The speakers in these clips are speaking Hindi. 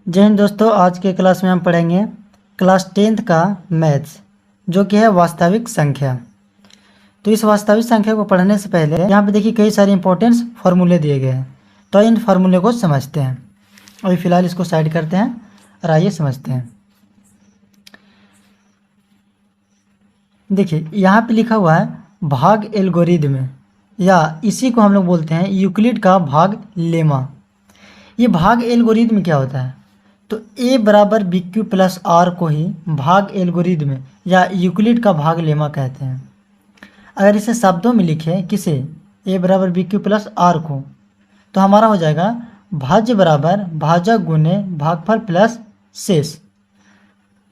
जय हिंद दोस्तों। आज के क्लास में हम पढ़ेंगे क्लास 10th का मैथ्स, जो कि है वास्तविक संख्या। तो इस वास्तविक संख्या को पढ़ने से पहले यहाँ पे देखिए कई सारे इंपॉर्टेंट फार्मूले दिए गए हैं, तो इन फार्मूले को समझते हैं। अभी फ़िलहाल इसको साइड करते हैं और आइए समझते हैं। देखिए यहाँ पे लिखा हुआ है भाग एल्गोरिदम, या इसी को हम लोग बोलते हैं यूक्लिड का भाग लेमा। ये भाग एल्गोरिदम क्या होता है? तो a बराबर बी क्यू प्लस आर को ही भाग एल्गोरिदम या यूक्लिड का भाग लेमा कहते हैं। अगर इसे शब्दों में लिखें किसे, a बराबर बी क्यू प्लस आर को, तो हमारा हो जाएगा भाज्य बराबर भाजक गुने भागफल प्लस शेष।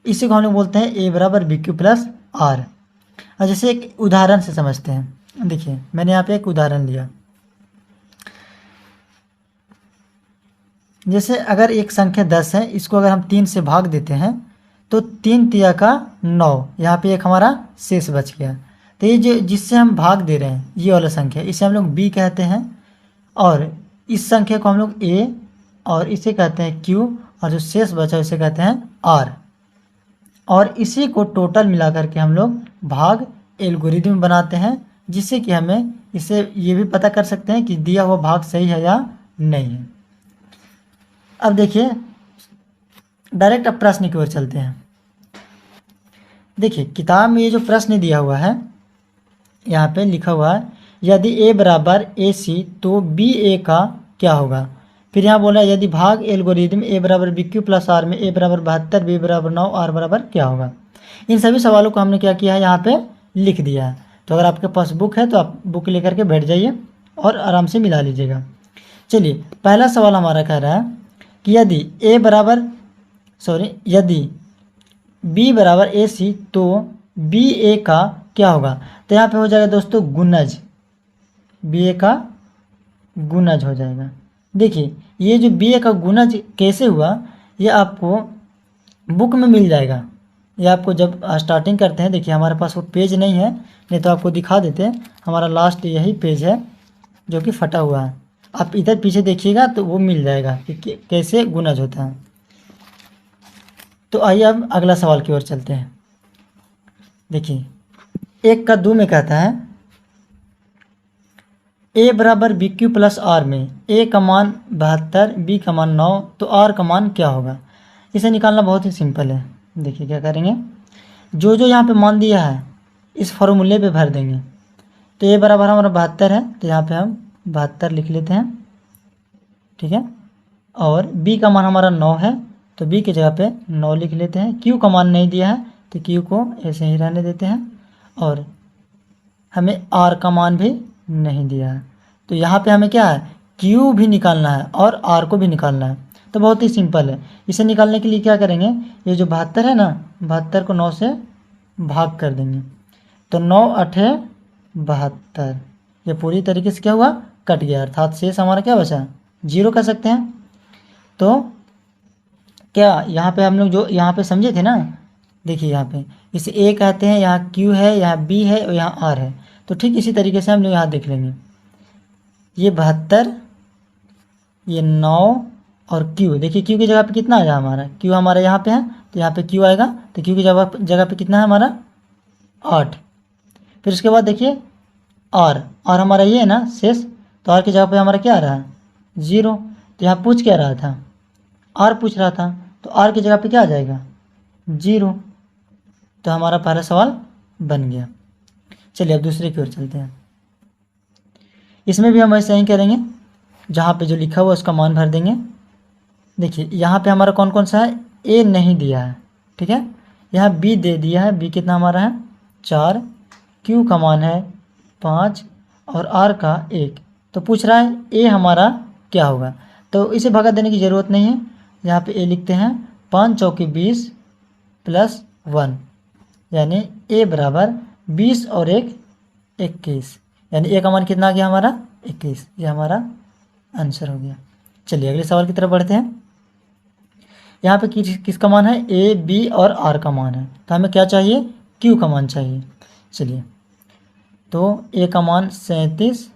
इसी को हम लोग बोलते हैं a बराबर बी क्यू प्लस आर। और जैसे एक उदाहरण से समझते हैं। देखिए मैंने यहाँ पे एक उदाहरण लिया। जैसे अगर एक संख्या 10 है, इसको अगर हम 3 से भाग देते हैं तो 3 तिया का 9, यहाँ पे एक हमारा शेष बच गया। तो ये जो जिससे हम भाग दे रहे हैं ये वाला संख्या, इसे हम लोग b कहते हैं, और इस संख्या को हम लोग a, और इसे कहते हैं q, और जो शेष बचा उसे कहते हैं r। और इसी को टोटल मिला करके हम लोग भाग एल्गोरिदम बनाते हैं, जिससे कि हमें इसे ये भी पता कर सकते हैं कि दिया हुआ भाग सही है या नहीं है। अब देखिए डायरेक्ट अब प्रश्न की ओर चलते हैं। देखिए किताब में ये जो प्रश्न दिया हुआ है, यहाँ पे लिखा हुआ है यदि a बराबर ए सी तो बी ए का क्या होगा। फिर यहाँ बोला यदि भाग एल्गोरिदम a बराबर बी क्यू प्लस आर में a बराबर 72, b बराबर 9, r बराबर क्या होगा। इन सभी सवालों को हमने क्या किया है, यहाँ पे लिख दिया है। तो अगर आपके पास बुक है तो आप बुक लेकर के बैठ जाइए और आराम से मिला लीजिएगा। चलिए पहला सवाल हमारा कह रहा है कि यदि b बराबर ए सी तो बी ए का क्या होगा। तो यहाँ पे हो जाएगा दोस्तों गुणज, बी ए का गुणज हो जाएगा। देखिए ये जो बी ए का गुणज कैसे हुआ, ये आपको बुक में मिल जाएगा। ये आपको जब स्टार्टिंग करते हैं, देखिए हमारे पास वो पेज नहीं है, नहीं तो आपको दिखा देते हैं। हमारा लास्ट यही पेज है जो कि फटा हुआ है। आप इधर पीछे देखिएगा तो वो मिल जाएगा कि कैसे गुणज होता है। तो आइए अब अगला सवाल की ओर चलते हैं। देखिए 1 का 2 में कहता है a बराबर बी क्यू प्लस आर में a का मान 72, b का मान 9, तो r का मान क्या होगा। इसे निकालना बहुत ही सिंपल है। देखिए क्या करेंगे, जो यहाँ पे मान दिया है इस फॉर्मूले पे भर देंगे। तो a बराबर हमारा 72 है, तो यहाँ पे हम 72 लिख लेते हैं, ठीक है। और b का मान हमारा 9 है, तो b की जगह पे 9 लिख लेते हैं। q का मान नहीं दिया है तो q को ऐसे ही रहने देते हैं, और हमें r का मान भी नहीं दिया है। तो यहाँ पे हमें क्या है, q भी निकालना है और r को भी निकालना है। तो बहुत ही सिंपल है। इसे निकालने के लिए क्या करेंगे, ये जो 72 है ना, 72 को 9 से भाग कर देंगे, तो 9 8 72, ये पूरी तरीके से क्या हुआ, कट गया, अर्थात शेष हमारा क्या बचा, 0 कह सकते हैं। तो क्या यहाँ पे हम लोग जो यहाँ पे समझे थे ना, देखिए यहाँ पे इसे a कहते हैं, यहाँ q है, यहाँ b है और यहाँ r है। तो ठीक इसी तरीके से हम लोग यहाँ देख लेंगे, ये 72, ये 9 और q। देखिए q की जगह पे कितना आया हमारा, q हमारा यहाँ पे है तो यहाँ पे q आएगा, तो q की जगह पे कितना है हमारा 8। फिर उसके बाद देखिए r हमारा ये है ना शेष, तो r की जगह पे हमारा क्या आ रहा है 0। तो यहाँ पूछ क्या रहा था, r पूछ रहा था, तो r की जगह पे क्या आ जाएगा 0। तो हमारा पहला सवाल बन गया। चलिए अब दूसरे की ओर चलते हैं। इसमें भी हम ऐसे ही करेंगे, जहाँ पे जो लिखा हुआ उसका मान भर देंगे। देखिए यहाँ पे हमारा कौन कौन सा है, a नहीं दिया है, ठीक है। यहाँ b दे दिया है, b कितना हमारा है 4, q का मान है 5 और r का 1। तो पूछ रहा है a हमारा क्या होगा। तो इसे भगा देने की ज़रूरत नहीं है, यहाँ पे a लिखते हैं 5 चौके 20 प्लस 1, यानी a बराबर 20 और 1 21, यानी a का मान कितना आ गया हमारा 21। ये हमारा आंसर हो गया। चलिए अगले सवाल की तरफ बढ़ते हैं। यहाँ पे किसका मान है, a b और r का मान है, तो हमें क्या चाहिए, q का मान चाहिए। चलिए तो a का मान 37,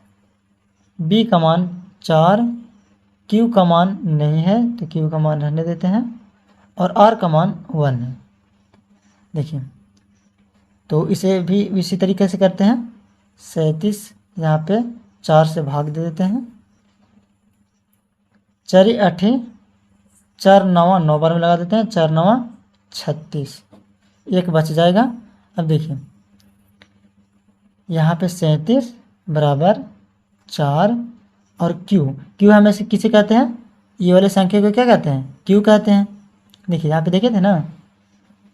b का मान 4, क्यू का मान नहीं है तो क्यू का मान रहने देते हैं, और आर का मान 1 है। देखिए, तो इसे भी इसी तरीके से करते हैं। 37 यहाँ पे 4 से भाग दे देते हैं, 4 8 4 9 9 बार में लगा देते हैं, 4 9 36, एक बच जाएगा। अब देखिए यहाँ पे 37 बराबर 4 और क्यू हमें से किसे कहते हैं, ये वाले संख्या को क्या कहते हैं, क्यू कहते हैं। देखिए यहाँ पे देखे थे ना,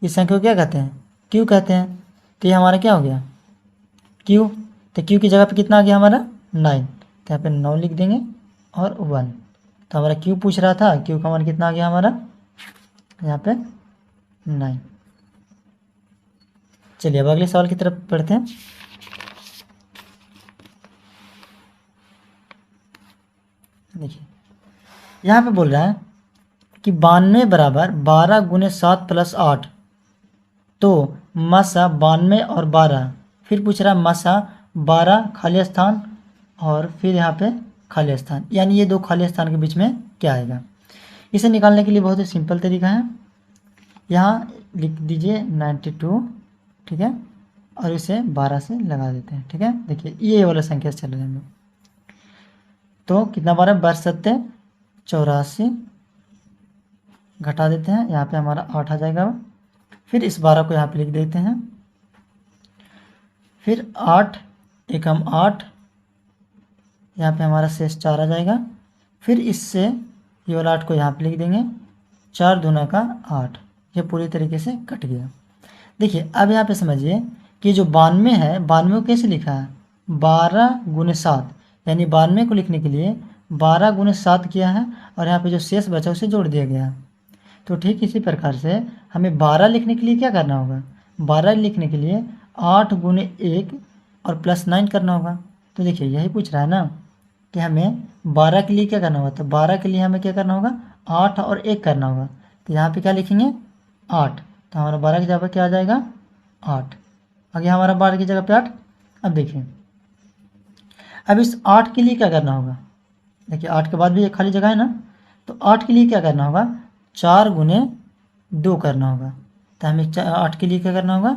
इस संख्या को क्या कहते हैं, क्यू कहते हैं। तो ये हमारा क्या हो गया, क्यू। तो क्यू की जगह पे कितना आ गया हमारा 9, तो यहाँ पे 9 लिख देंगे और 1। तो हमारा क्यू पूछ रहा था, क्यू का मान कितना आ गया हमारा यहाँ पे 9। चलिए अब अगले सवाल की तरफ पढ़ते हैं। देखिए यहाँ पे बोल रहा है कि 92 बराबर 12 गुने 7 प्लस 8, तो मसा 92 और 12, फिर पूछ रहा है मसा 12 खाली स्थान और फिर यहाँ पे खाली स्थान, यानी ये दो खाली स्थान के बीच में क्या आएगा। इसे निकालने के लिए बहुत ही सिंपल तरीका है। यहाँ लिख दीजिए 92, ठीक है, और इसे 12 से लगा देते हैं, ठीक है। देखिए ये वाला संख्या से चल रहे हैं हम लोग, तो कितना 12 12 7 84, घटा देते हैं, यहाँ पे हमारा 8 आ जाएगा। फिर इस 12 को यहाँ पे लिख देते हैं, फिर 8 एकम 8, यहाँ पे हमारा शेष 4 आ जाएगा। फिर इससे ये वाला 8 को यहाँ पे लिख देंगे, 4 दूना का 8, ये पूरी तरीके से कट गया। देखिए अब यहाँ पे समझिए कि जो 92 है, 92 को कैसे लिखा है, 12 गुने 7, यानी 92 को लिखने के लिए 12 गुने 7 किया है और यहाँ पे जो शेष बचा उसे जोड़ दिया गया। तो ठीक इसी प्रकार से हमें 12 लिखने के लिए क्या करना होगा, 12 लिखने के लिए 8 गुने 1 और प्लस 9 करना होगा। तो देखिए यही पूछ रहा है ना कि हमें 12 के लिए क्या करना होगा, तो 12 के लिए हमें क्या करना होगा, 8 और 1 करना होगा। तो यहाँ पे क्या लिखेंगे 8, तो हमारा 12 की जगह पर क्या आ जाएगा 8, आगे हमारा 12 की जगह पे 8। अब देखिए अब इस 8 के लिए क्या करना होगा, देखिए 8 के बाद भी एक खाली जगह है ना, तो 8 के लिए क्या करना होगा, 4 गुने 2 करना होगा। तो हमें 8 के लिए क्या करना होगा,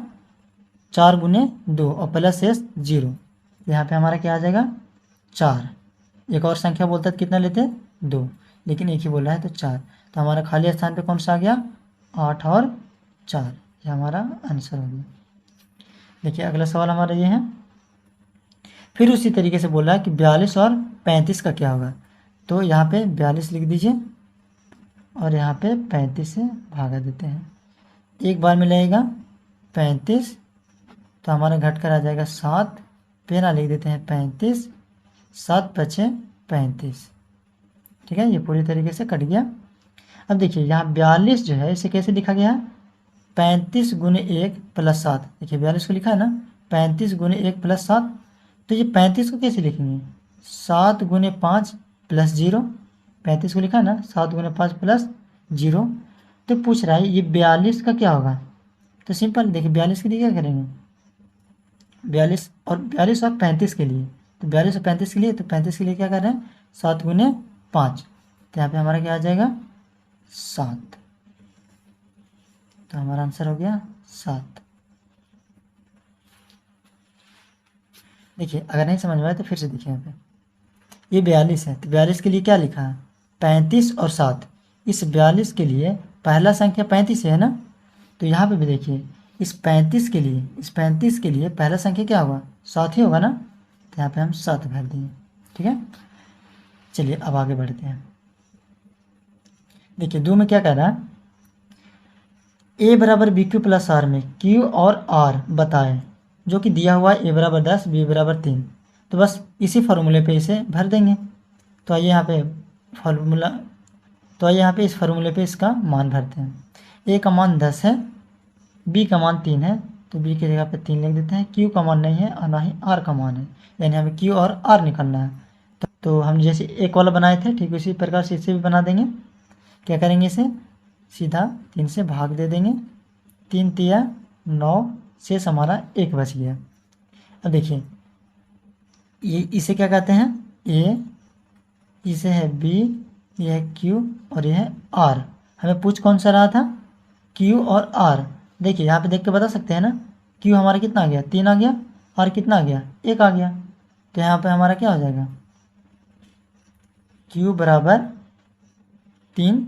4 गुने 2 और प्लस शेष 0, यहाँ पे हमारा क्या आ जाएगा 4। एक और संख्या बोलता है कितना लेते हैं 2, लेकिन एक ही बोल रहा है तो 4। तो हमारा खाली स्थान पे कौन सा आ गया 8 और 4, ये हमारा आंसर हो गया। देखिए अगला सवाल हमारा ये है, फिर उसी तरीके से बोल रहा है कि 42 और 35 का क्या होगा। तो यहाँ पे 42 लिख दीजिए और यहाँ पे 35 से भागा देते हैं, एक बार में लगेगा 35, तो हमारा घट कर आ जाएगा 7, पेना लिख देते हैं 35, 7 पचे 35, ठीक है, ये पूरी तरीके से कट गया। अब देखिए यहाँ 42 जो है इसे कैसे लिखा गया है, 35 गुने 1 प्लस 7। देखिए 42 को लिखा है ना 35 गुने 1 प्लस 7, तो ये 35 को कैसे लिखेंगे 7 गुने 5 प्लस 0, 35 को लिखा है ना 7 गुने 5 प्लस 0। तो पूछ रहा है ये 42 का क्या होगा, तो सिंपल देखिए 42 के लिए क्या करेंगे, 42 और 35 के लिए, तो 42 और 35 के लिए, तो 35 के लिए क्या कर रहे हैं 7 गुने 5, तो यहाँ पे हमारा क्या आ जाएगा 7, तो हमारा आंसर हो गया 7। देखिए अगर नहीं समझ में आए तो फिर से देखिए यहाँ पे ये 42 है, तो 42 के लिए क्या लिखा है 35 और 7, इस 42 के लिए पहला संख्या 35 है ना, तो यहाँ पे भी देखिए इस 35 के लिए पहला संख्या क्या होगा 7 ही होगा ना, तो यहाँ पे हम 7 भर देंगे, ठीक है। चलिए अब आगे बढ़ते हैं। देखिए 2 में क्या कह रहा है, ए बराबर बी क्यू प्लस आर में क्यू और आर बताएं, जो कि दिया हुआ है ए बराबर 10 बी बराबर 3। तो बस इसी फार्मूले पे इसे भर देंगे। तो आइए यहाँ पे इस फार्मूले पे इसका मान भरते हैं। ए का मान 10 है, बी का मान 3 है, तो बी की जगह पे 3 लिख देते हैं। क्यू का मान नहीं है और ना ही आर का मान है, यानी हमें क्यू और आर निकालना है। तो हम जैसे एक वाला बनाए थे ठीक उसी प्रकार से इसे भी बना देंगे। क्या करेंगे, इसे सीधा 3 से भाग दे देंगे, 3 तिया 9, शेष हमारा 1 बच गया। अब देखिए ये इसे क्या कहते हैं ए, इसे है बी ये है Q और ये है R। हमें पूछ कौन सा रहा था? Q और R। देखिए यहाँ पे देख के बता सकते हैं ना, Q हमारा कितना आ गया? 3 आ गया। R कितना आ गया? 1 आ गया। तो यहाँ पे हमारा क्या हो जाएगा? Q बराबर 3,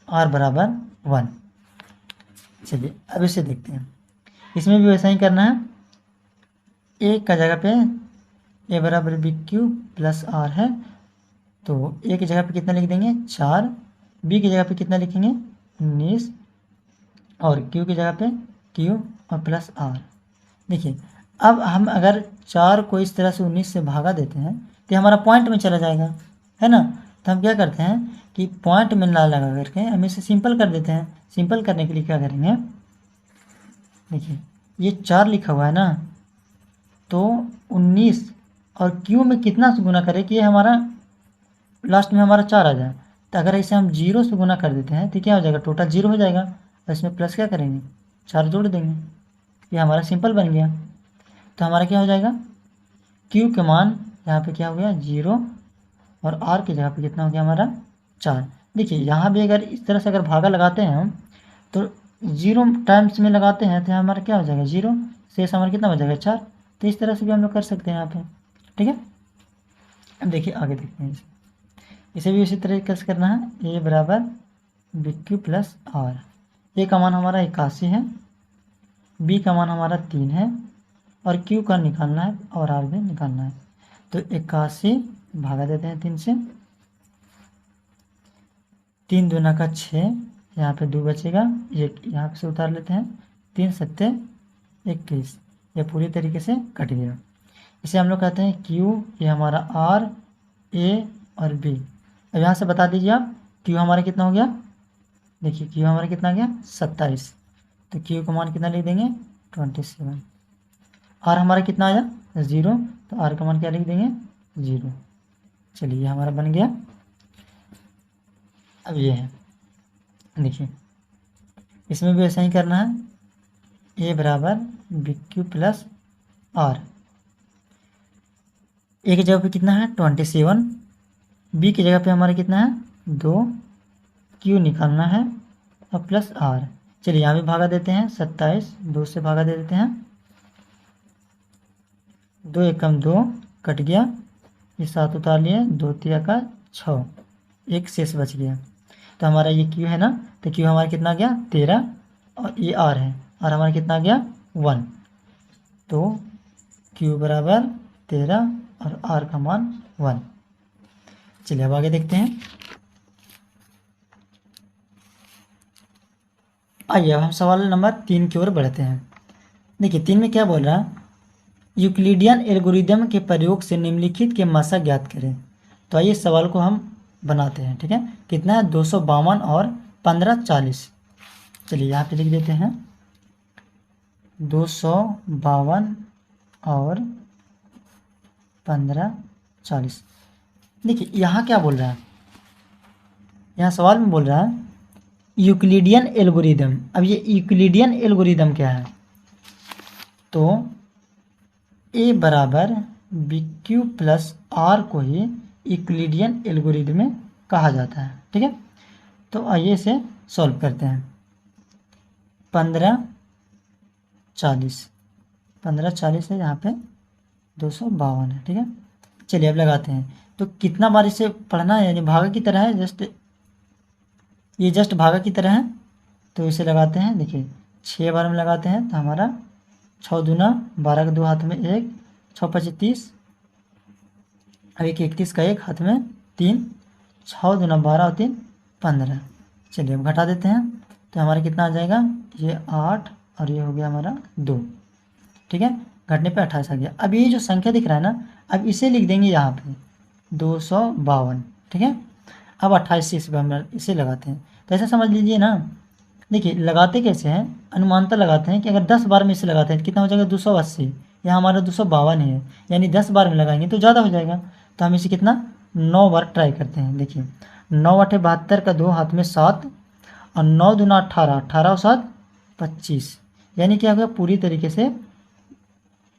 R बराबर 1। चलिए अब इसे देखते हैं। इसमें भी वैसा ही करना है। ए का जगह पे ए बराबर बी क्यू प्लस आर है, तो ए की जगह पे कितना लिख देंगे? 4। बी की जगह पे कितना लिखेंगे? 19। और क्यू की जगह पे क्यू और प्लस आर। देखिए अब हम अगर 4 को इस तरह से 19 से भागा देते हैं तो हमारा पॉइंट में चला जाएगा, है ना। तो हम क्या करते हैं कि पॉइंट में ना लगा करके हम इसे सिंपल कर देते हैं। सिंपल करने के लिए क्या करेंगे? देखिए ये 4 लिखा हुआ है ना, तो 19 और क्यू में कितना से गुना करें कि ये हमारा लास्ट में हमारा 4 आ जाए। तो अगर इसे हम 0 से गुना कर देते हैं तो क्या हो जाएगा? टोटल 0 हो जाएगा। और इसमें प्लस क्या करेंगे? 4 जोड़ देंगे। ये हमारा सिंपल बन गया। तो हमारा क्या हो जाएगा? क्यू के मान यहाँ पे क्या हो गया? 0। और आर की जगह पे कितना हो गया हमारा? 4। देखिए यहाँ भी अगर इस तरह से अगर भागा लगाते हैं हम, तो 0 टाइम्स में लगाते हैं तो हमारा क्या हो जाएगा? 0। शेष हमारा कितना हो जाएगा? 4। तो इस तरह से भी हम लोग कर सकते हैं यहाँ पे, ठीक है। अब देखिए आगे देखते हैं इसे भी उसी तरीके से करना है। ए बराबर बी क्यू प्लस आर। ए का मान हमारा 81 है, बी का मान हमारा 3 है, और क्यू का निकालना है और आर भी निकालना है। तो 81 भागा देते हैं 3 से, 3 दूना का 6, यहाँ पे 2 बचेगा, 1 यहाँ से उतार लेते हैं। 3 सत्ते 21, ये पूरी तरीके से कट गया। इसे हम लोग कहते हैं क्यू, ये हमारा आर, ए और बी। अब यहाँ से बता दीजिए आप क्यू हमारा कितना हो गया? देखिए क्यू हमारा कितना आ गया? 27। तो क्यू का मान कितना लिख देंगे? 27। आर हमारा कितना आया? 0। तो आर का मान क्या लिख देंगे? 0। चलिए हमारा बन गया। अब ये है, देखिए इसमें भी ऐसा ही करना है। ए बराबर बी क्यू प्लस आर। ए की जगह पे कितना है? 27। बी की जगह पे हमारा कितना है? 2। क्यू निकालना है और प्लस आर। चलिए यहाँ भी भागा देते हैं। 27 2 से भागा दे देते हैं। 2 एकम 2 कट गया, ये 7 उतार लिए, 2 तिया का 6, 1 शेष बच गया। तो हमारा ये क्यू है ना, तो क्यू हमारा कितना आ गया? 13। और ये आर है, और हमारा कितना आ गया? 1। तो क्यू बराबर 13 और आर का मान 1। चलिए अब आगे देखते हैं। आइए अब हम सवाल नंबर 3 की ओर बढ़ते हैं। देखिए 3 में क्या बोल रहा है? यूक्लिडियन एल्गोरिदम के प्रयोग से निम्नलिखित के मशक ज्ञात करें। तो आइए सवाल को हम बनाते हैं, ठीक है। कितना है? 252 और 1540। चलिए यहाँ पे लिख देते हैं 252 और 1540। देखिए यहाँ क्या बोल रहा है? यहाँ सवाल में बोल रहा है यूक्लिडियन एल्गोरिदम। अब ये यूक्लिडियन एल्गोरिदम क्या है? तो ए बराबर बी क्यू प्लस आर को ही यूक्लिडियन एल्गोरिदम कहा जाता है, ठीक है। तो आइए इसे सॉल्व करते हैं। 1540 है, यहाँ पे 252 है, ठीक है। चलिए अब लगाते हैं। तो कितना बार इसे पढ़ना है? यानी भागा की तरह है, ये जस्ट भागा की तरह है। तो इसे लगाते हैं। देखिए 6 बार में लगाते हैं तो हमारा 6 दूना 12 का 2 हाथ में 1, 6 5 30, अब 1 31 का 1 हाथ में 3, 6 दूना 12 और 3 15। चलिए अब घटा देते हैं तो हमारा कितना आ जाएगा? ये 8 और ये हो गया हमारा 2, ठीक है। घटने पे 28 आ गया। अब ये जो संख्या दिख रहा है ना, अब इसे लिख देंगे यहाँ पे 252, ठीक है। अब 28 से इसे लगाते हैं। तो ऐसा समझ लीजिए ना, देखिए लगाते कैसे हैं? अनुमानता लगाते हैं कि अगर 10 बार में इसे लगाते हैं तो कितना हो जाएगा? 280। यहाँ हमारा 252 ही है, यानी 10 बार में लगाएंगे तो ज़्यादा हो जाएगा। तो हम इसे कितना 9 बार ट्राई करते हैं। देखिए 9 8 72 का 2 हाथ में 7, और 9 दूना 18, 18 और 7 25, यानी क्या होगा? पूरी तरीके से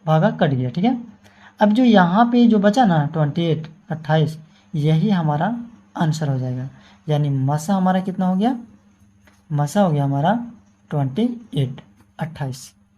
भागा कट गया, ठीक है। अब जो यहाँ पे जो बचा ना 28 28, यही हमारा आंसर हो जाएगा। यानी मसा हमारा कितना हो गया, मसा हो गया हमारा 28, 28।